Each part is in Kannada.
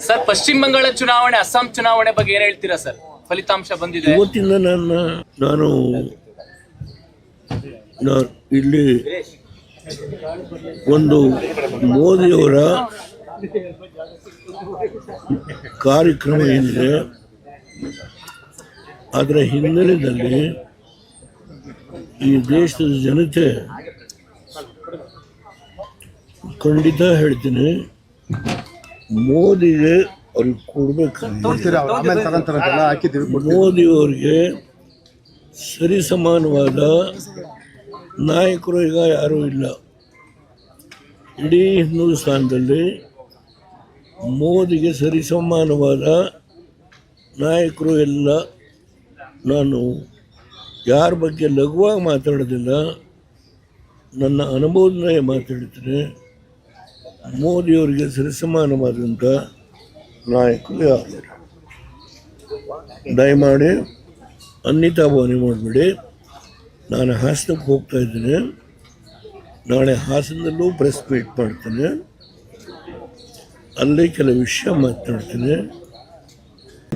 ಸರ್, ಪಶ್ಚಿಮ ಬಂಗಾಳ ಚುನಾವಣೆ, ಅಸ್ಸಾಂ ಚುನಾವಣೆ ಬಗ್ಗೆ ಏನ್ ಹೇಳ್ತೀರಾ ಸರ್? ಫಲಿತಾಂಶ ಬಂದಿದೆ. ಇವತ್ತಿಂದ ನಾನು ಇಲ್ಲಿ ಒಂದು ಮೋದಿಯವರ ಕಾರ್ಯಕ್ರಮ ಏನಿದೆ ಅದರ ಹಿನ್ನೆಲೆಯಲ್ಲಿ ಈ ದೇಶದ ಜನತೆ ಖಂಡಿತ ಹೇಳ್ತೀನಿ, ಮೋದಿಗೆ ಅವ್ರಿಗೆ ಕೊಡ್ಬೇಕು. ಮೋದಿಯವರಿಗೆ ಸರಿಸಮಾನವಾದ ನಾಯಕರು ಈಗ ಯಾರೂ ಇಲ್ಲ. ಇಡೀ ಹಿಂದೂಸ್ತಾನದಲ್ಲಿ ಮೋದಿಗೆ ಸರಿಸಮಾನವಾದ ನಾಯಕರು ಎಲ್ಲ. ನಾನು ಯಾರ ಬಗ್ಗೆ ಲಘುವಾಗಿ ಮಾತಾಡೋದಿಲ್ಲ, ನನ್ನ ಅನುಭವದಿಂದ ಮಾತಾಡ್ತೀನಿ. ಮೋದಿಯವರಿಗೆ ಸರಿಸಮಾನವಾದಂಥ ನಾಯಕರು ಯಾರು? ದಯಮಾಡಿ ಅನ್ಯತಾ ಭಾವನೆ ಮಾಡಬೇಡಿ. ನಾನು ಹಾಸನಕ್ಕೆ ಹೋಗ್ತಾ ಇದ್ದೀನಿ, ನಾಳೆ ಹಾಸನದಲ್ಲೂ ಪ್ರೆಸ್ ಮೀಟ್ ಮಾಡ್ತೀನಿ, ಅಲ್ಲಿ ಕೆಲವು ವಿಷಯ ಮಾತನಾಡ್ತೀನಿ.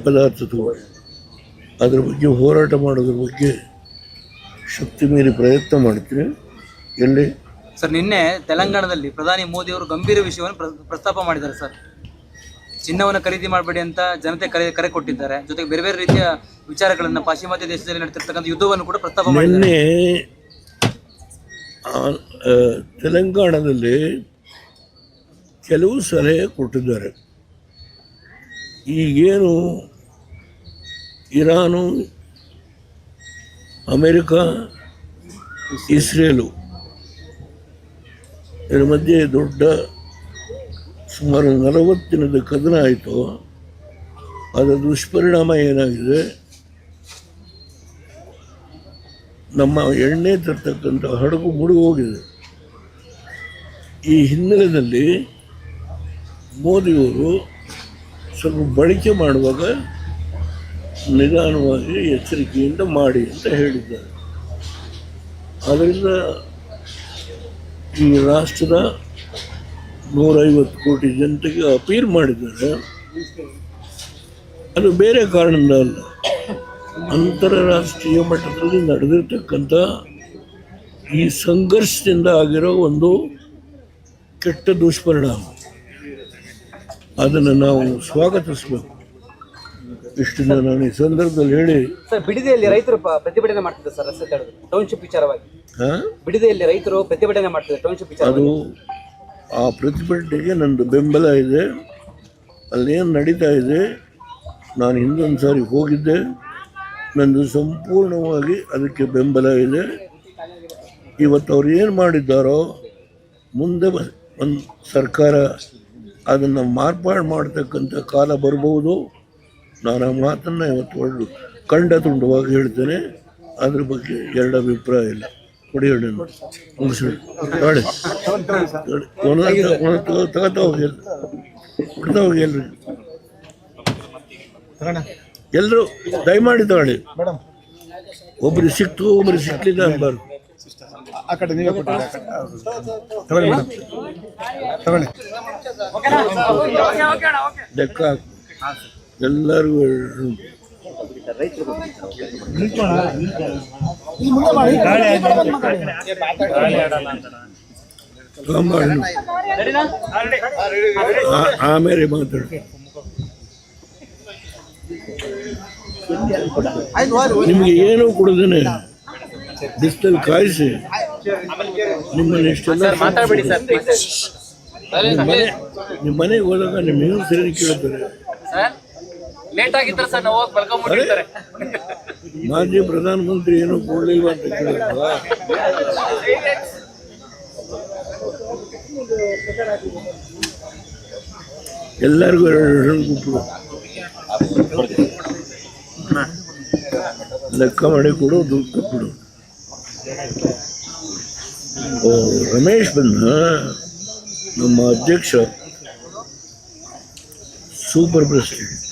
ಪದಾರ್ಥಗಳು ಅದ್ರ ಬಗ್ಗೆ ಹೋರಾಟ ಮಾಡೋದ್ರ ಬಗ್ಗೆ ಶಕ್ತಿ ಮೀರಿ ಪ್ರಯತ್ನ ಮಾಡ್ತೀನಿ. ಎಲ್ಲಿ ಸರ್, ನಿನ್ನೆ ತೆಲಂಗಾಣದಲ್ಲಿ ಪ್ರಧಾನಿ ಮೋದಿ ಅವರು ಗಂಭೀರ ವಿಷಯವನ್ನು ಪ್ರಸ್ತಾಪ ಮಾಡಿದ್ದಾರೆ ಸರ್. ಚಿನ್ನವನ್ನು ಖರೀದಿ ಮಾಡಬೇಡಿ ಅಂತ ಜನತೆ ಕರೆ ಕೊಟ್ಟಿದ್ದಾರೆ. ಜೊತೆಗೆ ಬೇರೆ ಬೇರೆ ರೀತಿಯ ವಿಚಾರಗಳನ್ನು, ಪಾಶ್ಚಿಮಾತ್ಯ ದೇಶದಲ್ಲಿ ನಡೆತಿರ್ತಕ್ಕಂಥ ಯುದ್ಧವನ್ನು ಕೂಡ ಪ್ರಸ್ತಾಪ ಮಾಡಿದ್ದಾರೆ. ನಿನ್ನೆ ತೆಲಂಗಾಣದಲ್ಲಿ ಕೆಲವು ಸಲಹೆ ಕೊಟ್ಟಿದ್ದಾರೆ. ಈಗೇನು ಇರಾನು, ಅಮೇರಿಕ, ಇಸ್ರೇಲು ಇದರ ಮಧ್ಯೆ ದೊಡ್ಡ ಸುಮಾರು 40 ದಿನದ ಕದನ ಆಯಿತು. ಅದರ ದುಷ್ಪರಿಣಾಮ ಏನಾಗಿದೆ, ನಮ್ಮ ಎಣ್ಣೆ ತರ್ತಕ್ಕಂಥ ಹಡಗು ಮುಳುಗಿ ಹೋಗಿದೆ. ಈ ಹಿನ್ನೆಲೆಯಲ್ಲಿ ಮೋದಿಯವರು ಸ್ವಲ್ಪ ಬಳಕೆ ಮಾಡುವಾಗ ನಿಧಾನವಾಗಿ ಎಚ್ಚರಿಕೆಯಿಂದ ಮಾಡಿ ಅಂತ ಹೇಳಿದ್ದಾರೆ. ಆದ್ದರಿಂದ ಈ ರಾಷ್ಟ್ರದ 150 ಕೋಟಿ ಜನತೆಗೆ ಅಪೀಲ್ ಮಾಡಿದ್ದಾರೆ. ಅದು ಬೇರೆ ಕಾರಣದಿಂದ ಅಲ್ಲ, ಅಂತಾರಾಷ್ಟ್ರೀಯ ಮಟ್ಟದಲ್ಲಿ ನಡೆದಿರ್ತಕ್ಕಂಥ ಈ ಸಂಘರ್ಷದಿಂದ ಆಗಿರೋ ಒಂದು ಕೆಟ್ಟ ದುಷ್ಪರಿಣಾಮ. ಅದನ್ನು ನಾವು ಸ್ವಾಗತಿಸಬೇಕು. ಇಷ್ಟನ್ನು ನಾನು ಈ ಸಂದರ್ಭದಲ್ಲಿ ಹೇಳಿ. ಸರ್, ಬಿಡದಿಯಲ್ಲಿ ರೈತರು ಪ್ರತಿಭಟನೆ ಮಾಡ್ತಿದ್ದಾರೆ ಸರ್, ರಸ್ತೆ ತಡೆದು ಟೌನ್ಶಿಪ್ ವಿಚಾರವಾಗಿ. ಬಿಡದಿಯಲ್ಲಿ ರೈತರು ಪ್ರತಿಭಟನೆ ಮಾಡ್ತಿದ್ದಾರೆ ಟೌನ್ಶಿಪ್ ವಿಚಾರ. ಅದು ಆ ಪ್ರತಿಭಟನೆಗೆ ನಂದು ಬೆಂಬಲ ಇದೆ. ಅಲ್ಲೇನು ನಡೀತಾ ಇದೆ, ನಾನು ಹಿಂದೊಂದು ಸಾರಿ ಹೋಗಿದ್ದೆ, ನಂದು ಸಂಪೂರ್ಣವಾಗಿ ಅದಕ್ಕೆ ಬೆಂಬಲ ಇದೆ. ಇವತ್ತು ಅವ್ರು ಏನು ಮಾಡಿದ್ದಾರೋ ಮುಂದೆ ಒಂದು ಸರ್ಕಾರ ಅದನ್ನು ಮಾರ್ಪಾಡು ಮಾಡ್ತಕ್ಕಂಥ ಕಾಲ ಬರ್ಬೋದು. ನಾನು ಆ ಮಾತನ್ನು ಇವತ್ತು ಒಳ್ಳೆ ಖಂಡ ತುಂಡವಾಗಿ ಹೇಳ್ತೇನೆ. ಅದ್ರ ಬಗ್ಗೆ ಎರಡು ಅಭಿಪ್ರಾಯ ಇಲ್ಲ. ಕೊಡಿ ಹೇಳಿ ಮುಗಿಸ್ಬಿಡಿ. ನೋಡಿ ತಗೋತಾ ಹೋಗಿ, ಕೊಡ್ತಾ ಹೋಗಿ ಎಲ್ರಿ, ಎಲ್ಲರೂ ದಯಮಾಡಿ ತಗೊಳ್ಳಿ. ಒಬ್ರಿಗೆ ಸಿಕ್ತು, ಒಬ್ರಿಗೆ ಸಿಕ್ಲಿಲ್ಲ ಅನ್ಬಾರ್ದು. ಲೆಕ್ಕ ಎಲ್ಲರಿಗೂ ಆಮೇಲೆ ಮಾತಾಡಿ. ನಿಮಗೆ ಏನೂ ಕೊಡೋದೇನೆ ಬಿಸಿಲಲ್ಲಿ ಕಾಯಿಸಿ ನಿಮ್ಮನ್ನು ಇಷ್ಟೆಲ್ಲ ನಿಮ್ಮ ಮನೆಗೆ ಹೋದಾಗ ನಿಮ್ಮ ಏನು ಸರಿ ಕೇಳ್ತಾರೆ. ಮಾಜಿ ಪ್ರಧಾನಮಂತ್ರಿ ಏನೂ ಕೊಡ್ಲಿಲ್ವ ಅಂತ ಕೇಳಿದ್ವಾ? ಎಲ್ಲರಿಗೂ 2 ಗುಂಪು ಲೆಕ್ಕ ಮಾಡಿ ಕೊಡು, ದುಡ್ಡು ಕೊಡು. ರಮೇಶ್ ಬಂದ, ನಮ್ಮ ಅಧ್ಯಕ್ಷ, ಸೂಪರ್ ಪ್ರೆಸಿಡೆಂಟ್.